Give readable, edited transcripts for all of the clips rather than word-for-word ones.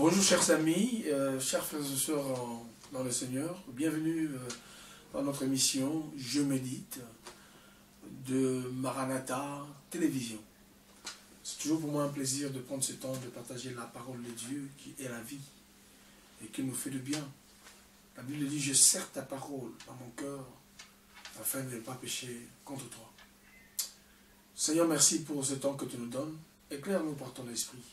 Bonjour chers amis, chers frères et sœurs dans le Seigneur, bienvenue dans notre émission Je médite de Maranatha Télévision. C'est toujours pour moi un plaisir de prendre ce temps de partager la parole de Dieu qui est la vie et qui nous fait du bien. La Bible dit, je serre ta parole dans mon cœur afin de ne pas pécher contre toi. Seigneur, merci pour ce temps que tu nous donnes. Éclaire-nous par ton esprit.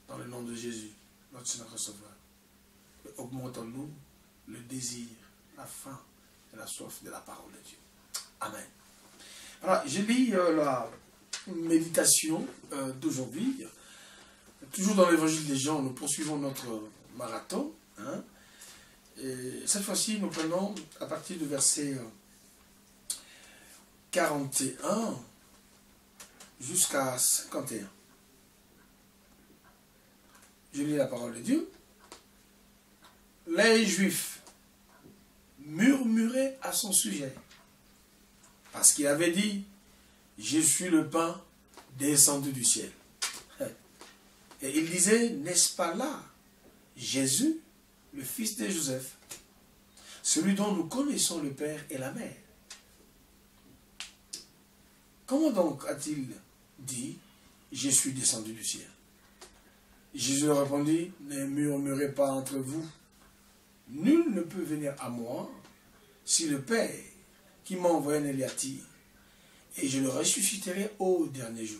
Dans le nom de Jésus, notre Seigneur et Sauveur. Augmente en nous le désir, la faim et la soif de la parole de Dieu. Amen. Alors, je lis la méditation d'aujourd'hui. Toujours dans l'évangile des Jean, nous poursuivons notre marathon. Et cette fois-ci, nous prenons à partir du verset 41 jusqu'à 51. Je lis la parole de Dieu. Les Juifs murmuraient à son sujet, parce qu'il avait dit, je suis le pain descendu du ciel. Et il disait, n'est-ce pas là Jésus, le fils de Joseph, celui dont nous connaissons le père et la mère? Comment donc a-t-il dit, je suis descendu du ciel? Jésus leur répondit, ne murmurez pas entre vous. Nul ne peut venir à moi si le Père qui m'a envoyé ne l'y attire, et je le ressusciterai au dernier jour.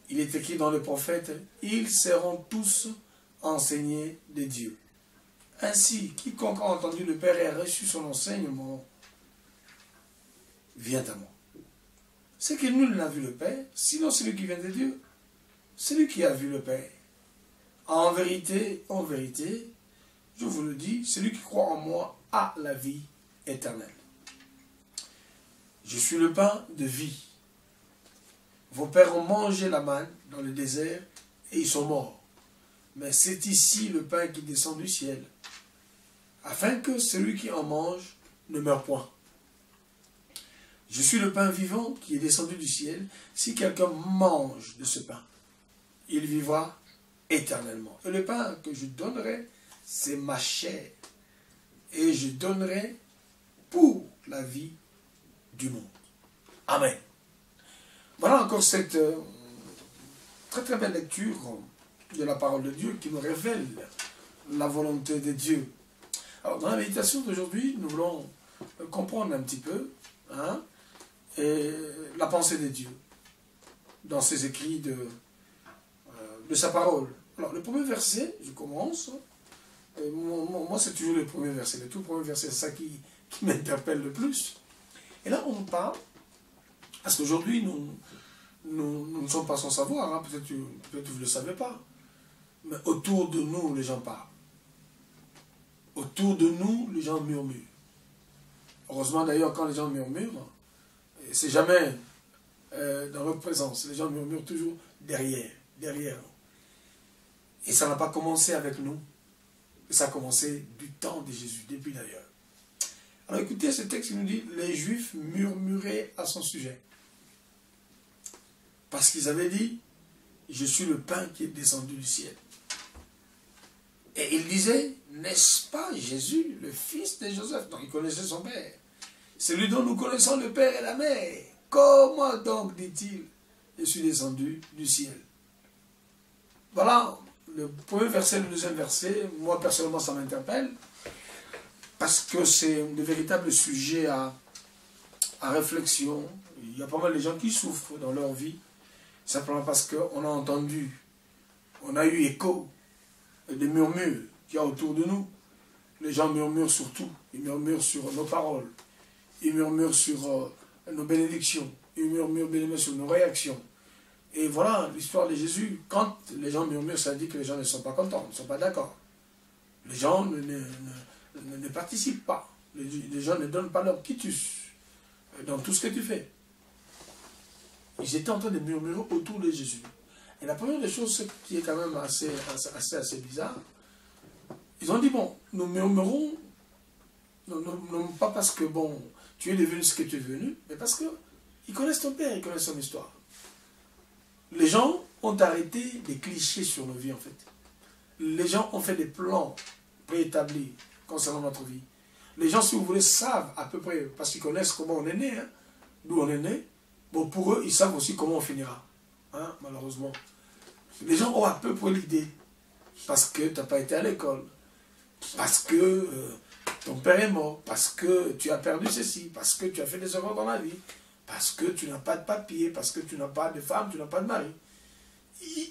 Il est écrit dans le prophète, ils seront tous enseignés de Dieu. Ainsi, quiconque a entendu le Père et a reçu son enseignement, vient à moi. C'est que nul n'a vu le Père, sinon celui qui vient de Dieu. Celui qui a vu le Père. En vérité, je vous le dis, celui qui croit en moi a la vie éternelle. Je suis le pain de vie. Vos pères ont mangé la manne dans le désert et ils sont morts. Mais c'est ici le pain qui descend du ciel, afin que celui qui en mange ne meure point. Je suis le pain vivant qui est descendu du ciel. Si quelqu'un mange de ce pain, il vivra éternellement. Et le pain que je donnerai, c'est ma chair. Et je donnerai pour la vie du monde. Amen. Voilà encore cette très très belle lecture de la parole de Dieu qui nous révèle la volonté de Dieu. Alors dans la méditation d'aujourd'hui, nous voulons comprendre un petit peu la pensée de Dieu dans ses écrits de sa parole. Alors, le premier verset, je commence. Moi, c'est toujours le premier verset. Le tout premier verset, c'est ça qui m'interpelle le plus. Et là, on parle, parce qu'aujourd'hui, nous ne sommes pas sans savoir, peut-être que vous ne le savez pas, mais autour de nous, les gens parlent. Autour de nous, les gens murmurent. Heureusement, d'ailleurs, quand les gens murmurent, c'est jamais dans leur présence. Les gens murmurent toujours derrière. Et ça n'a pas commencé avec nous. Ça a commencé du temps de Jésus, depuis d'ailleurs. Alors écoutez, ce texte qui nous dit, les Juifs murmuraient à son sujet. Parce qu'ils avaient dit, je suis le pain qui est descendu du ciel. Et ils disaient, n'est-ce pas Jésus, le fils de Joseph? Donc ils connaissaient son père. Celui dont nous connaissons le père et la mère. Comment donc, dit-il, je suis descendu du ciel? Voilà, le premier verset, le deuxième verset, moi personnellement ça m'interpelle, parce que c'est de véritables sujets à réflexion. Il y a pas mal de gens qui souffrent dans leur vie, simplement parce qu'on a entendu, on a eu écho des murmures qu'il y a autour de nous. Les gens murmurent sur tout, ils murmurent sur nos paroles, ils murmurent sur nos bénédictions, ils murmurent sur nos réactions. Et voilà l'histoire de Jésus. Quand les gens murmurent, ça dit que les gens ne sont pas contents, ne sont pas d'accord. Les gens ne participent pas. Les gens ne donnent pas leur quitus dans tout ce que tu fais. Ils étaient en train de murmurer autour de Jésus. Et la première des choses qui est quand même assez bizarre, ils ont dit, bon, nous murmurons, non pas parce que, bon, tu es devenu ce que tu es devenu, mais parce qu'ils connaissent ton père, ils connaissent son histoire. Les gens ont arrêté des clichés sur nos vies, en fait. Les gens ont fait des plans préétablis concernant notre vie. Les gens, si vous voulez, savent à peu près, parce qu'ils connaissent comment on est né, hein, d'où on est né. Bon, pour eux, ils savent aussi comment on finira. Hein, malheureusement. Les gens ont à peu près l'idée. Parce que tu n'as pas été à l'école. Parce que ton père est mort. Parce que tu as perdu ceci. Parce que tu as fait des erreurs dans la vie. Parce que tu n'as pas de papier. Parce que tu n'as pas de femme, tu n'as pas de mari.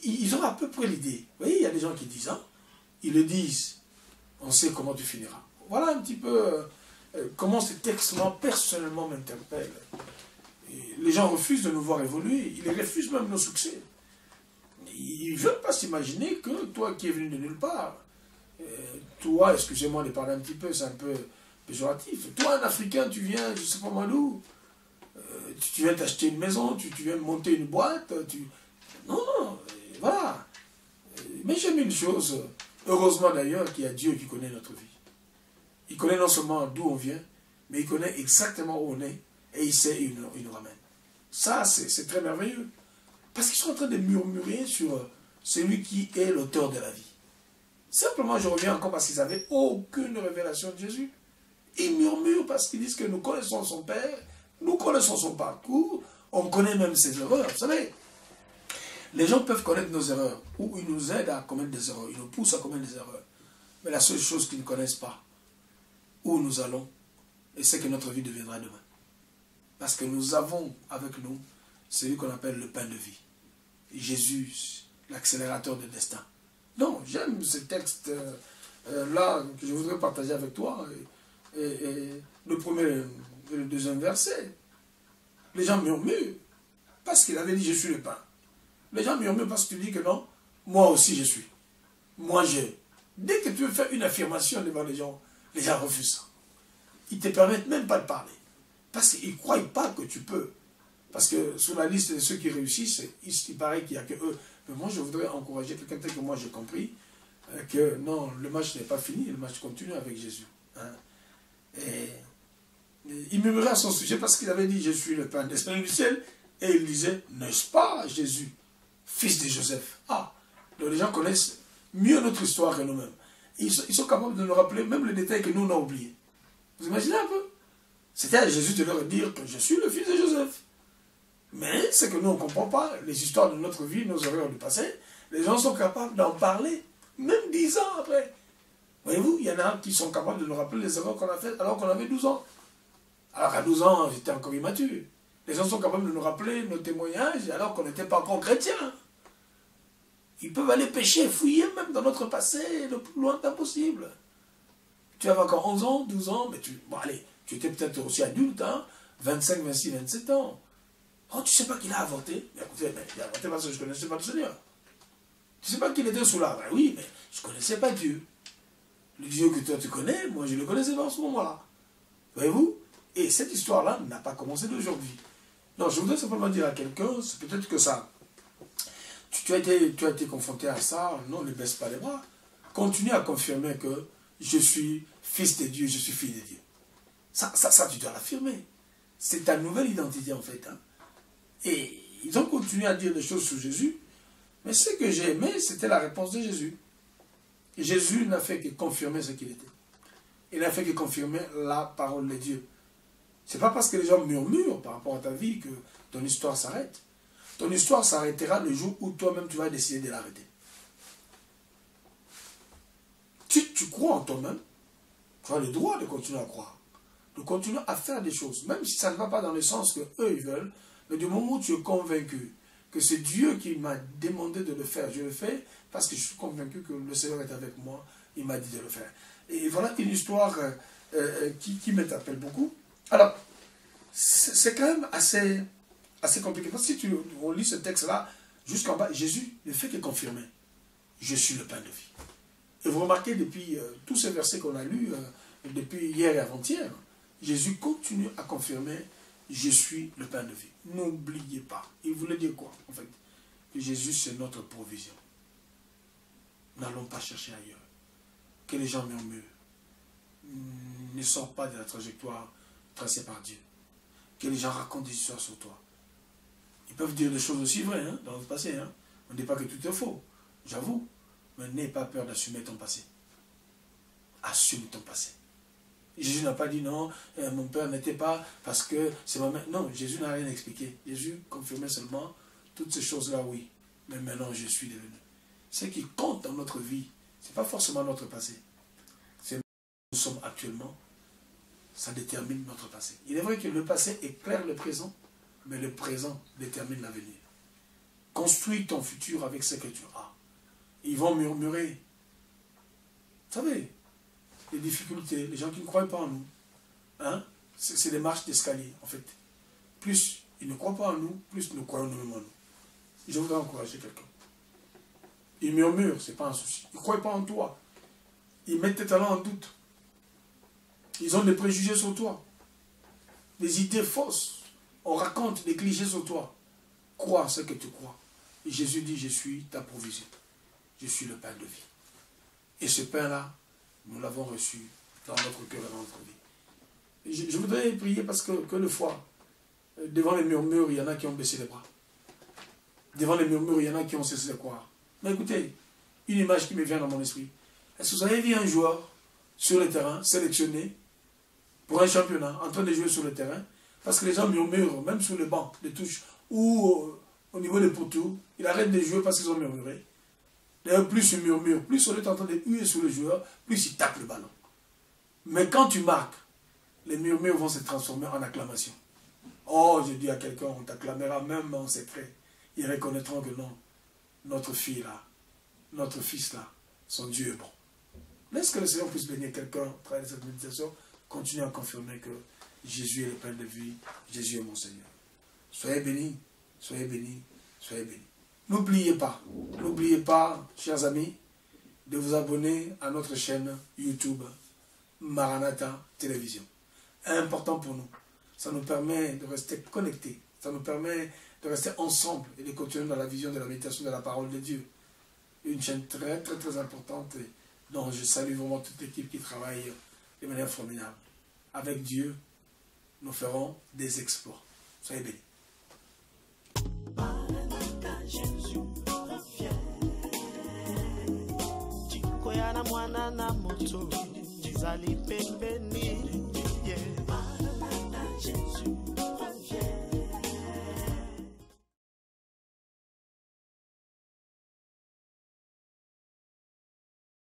Ils ont à peu près l'idée. Vous voyez, il y a des gens qui disent, hein, ils le disent. On sait comment tu finiras. Voilà un petit peu comment ces textes-là, personnellement, m'interpellent. Les gens refusent de nous voir évoluer. Ils refusent même nos succès. Ils ne veulent pas s'imaginer que toi qui es venu de nulle part, toi, excusez-moi de parler un petit peu, c'est un peu péjoratif. Toi, un Africain, tu viens, je ne sais pas moi d'où, tu viens t'acheter une maison, tu viens monter une boîte, non, voilà. Mais j'aime une chose, heureusement d'ailleurs qu'il y a Dieu qui connaît notre vie. Il connaît non seulement d'où on vient, mais il connaît exactement où on est, et il sait, il nous ramène. Ça, c'est très merveilleux. Parce qu'ils sont en train de murmurer sur celui qui est l'auteur de la vie. Simplement, je reviens encore parce qu'ils n'avaient aucune révélation de Jésus. Ils murmurent parce qu'ils disent que nous connaissons son Père, nous connaissons son parcours, on connaît même ses erreurs. Vous savez, les gens peuvent connaître nos erreurs, ou ils nous aident à commettre des erreurs, ils nous poussent à commettre des erreurs. Mais la seule chose qu'ils ne connaissent pas, où nous allons, et c'est que notre vie deviendra demain. Parce que nous avons avec nous celui qu'on appelle le pain de vie. Jésus, l'accélérateur de destin. Non, j'aime ce texte-là que je voudrais partager avec toi. Et le premier et le deuxième verset. Les gens murmurent parce qu'il avait dit je suis le pain. Les gens murmurent parce que tu dis que non, moi aussi je suis. Moi j'ai. Dès que tu veux faire une affirmation devant les gens refusent ça. Ils ne te permettent même pas de parler. Parce qu'ils ne croient pas que tu peux. Parce que sur la liste de ceux qui réussissent, il paraît qu'il n'y a que eux. Mais moi, je voudrais encourager quelqu'un tel que moi, j'ai compris que non, le match n'est pas fini, le match continue avec Jésus. Hein. Et il murmurait à son sujet parce qu'il avait dit, je suis le pain descendu du ciel. Et il disait, n'est-ce pas Jésus, fils de Joseph? Ah, donc les gens connaissent mieux notre histoire que nous-mêmes. Ils sont capables de nous rappeler même les détails que nous, on a oubliés. Vous imaginez un peu? C'était à Jésus de leur dire que je suis le fils de Joseph. Mais c'est que nous, on ne comprend pas les histoires de notre vie, nos erreurs du passé. Les gens sont capables d'en parler, même 10 ans après. Voyez-vous, il y en a qui sont capables de nous rappeler les erreurs qu'on a faites alors qu'on avait 12 ans. Alors qu'à 12 ans, j'étais encore immature. Les gens sont capables de nous rappeler nos témoignages alors qu'on n'était pas encore chrétiens. Ils peuvent aller pêcher, fouiller même dans notre passé le plus lointain possible. Tu avais encore 11 ans, 12 ans, mais bon allez, tu étais peut-être aussi adulte, hein, 25, 26, 27 ans. Oh, tu ne sais pas qu'il a avorté? Mais écoutez, il a avorté parce que je ne connaissais pas le Seigneur. Tu ne sais pas qu'il était sous l'arbre? Ben oui, mais je ne connaissais pas Dieu. Le Dieu que toi tu connais, moi je ne le connaissais pas en ce moment-là. Voyez-vous? Et cette histoire-là n'a pas commencé d'aujourd'hui. Non, je voudrais simplement dire à quelqu'un, c'est peut-être que ça. Tu as été confronté à ça, non, ne baisse pas les bras. Continue à confirmer que je suis fils de Dieu, je suis fille de Dieu. Ça tu dois l'affirmer. C'est ta nouvelle identité en fait. Hein. Et ils ont continué à dire des choses sur Jésus, mais ce que j'ai aimé, c'était la réponse de Jésus. Et Jésus n'a fait que confirmer ce qu'il était. Il n'a fait que confirmer la parole de Dieu. Ce n'est pas parce que les gens murmurent par rapport à ta vie que ton histoire s'arrête. Ton histoire s'arrêtera le jour où toi-même tu vas décider de l'arrêter. Si tu crois en toi-même, tu as le droit de continuer à croire, de continuer à faire des choses, même si ça ne va pas dans le sens que eux ils veulent, mais du moment où tu es convaincu que c'est Dieu qui m'a demandé de le faire, je le fais parce que je suis convaincu que le Seigneur est avec moi, il m'a dit de le faire. Et voilà une histoire qui m'interpelle beaucoup. Alors, c'est quand même assez compliqué. Parce que si on lit ce texte-là, jusqu'en bas, Jésus ne fait que confirmer. Je suis le pain de vie. Et vous remarquez depuis tous ces versets qu'on a lus, depuis hier et avant-hier, Jésus continue à confirmer, je suis le pain de vie. N'oubliez pas. Il voulait dire quoi, en fait? Que Jésus, c'est notre provision. N'allons pas chercher ailleurs. Que les gens murmurent. Ne sors pas de la trajectoire tracée par Dieu. Que les gens racontent des histoires sur toi. Ils peuvent dire des choses aussi vraies, hein, dans le passé. Hein. On ne dit pas que tout est faux, j'avoue. Mais n'aie pas peur d'assumer ton passé. Assume ton passé. Jésus n'a pas dit non, mon père n'était pas parce que c'est ma mère. Non, Jésus n'a rien expliqué. Jésus confirmait seulement toutes ces choses-là, oui. Mais maintenant, je suis devenu. Ce qui compte dans notre vie, ce n'est pas forcément notre passé. C'est où nous sommes actuellement. Ça détermine notre passé. Il est vrai que le passé éclaire le présent, mais le présent détermine l'avenir. Construis ton futur avec ce que tu as. Ils vont murmurer. Vous savez, les difficultés, les gens qui ne croient pas en nous, hein, c'est des marches d'escalier, en fait. Plus ils ne croient pas en nous, plus nous croyons nous-mêmes en nous. Je voudrais encourager quelqu'un. Ils murmurent, ce n'est pas un souci. Ils ne croient pas en toi. Ils mettent tes talents en doute. Ils ont des préjugés sur toi. Des idées fausses. On raconte des clichés sur toi. Crois ce que tu crois. Et Jésus dit, je suis ta provision. Je suis le pain de vie. Et ce pain-là, nous l'avons reçu dans notre cœur et dans notre vie. Je voudrais prier parce que le fois, devant les murmures, il y en a qui ont baissé les bras. Devant les murmures, il y en a qui ont cessé de croire. Mais écoutez, une image qui me vient dans mon esprit. Est-ce que vous avez vu un joueur sur le terrain, sélectionné pour un championnat, en train de jouer sur le terrain, parce que les gens murmurent, même sur le banc de touche, ou au niveau des poteaux, il arrête de jouer parce qu'ils ont murmuré. D'ailleurs, plus il murmure, plus on est en train de huer sur le joueur, plus il tape le ballon. Mais quand tu marques, les murmures vont se transformer en acclamation. Oh, je dis à quelqu'un, on t'acclamera même en secret. Ils reconnaîtront que non, notre fille là, notre fils là, son Dieu est bon. Laisse que le Seigneur puisse bénir quelqu'un à travers cette méditation. Continue à confirmer que Jésus est le pain de vie, Jésus est mon Seigneur. Soyez bénis, soyez bénis, soyez bénis. N'oubliez pas, chers amis, de vous abonner à notre chaîne YouTube Maranatha Télévision. Important pour nous. Ça nous permet de rester connectés. Ça nous permet de rester ensemble et de continuer dans la vision de la méditation de la parole de Dieu. Une chaîne très, très, très importante dont je salue vraiment toute l'équipe qui travaille de manière formidable. Avec Dieu, nous ferons des exploits. Soyez bénis. Jésus reviens. Chikoya na mwana na moto, jizali pembeni.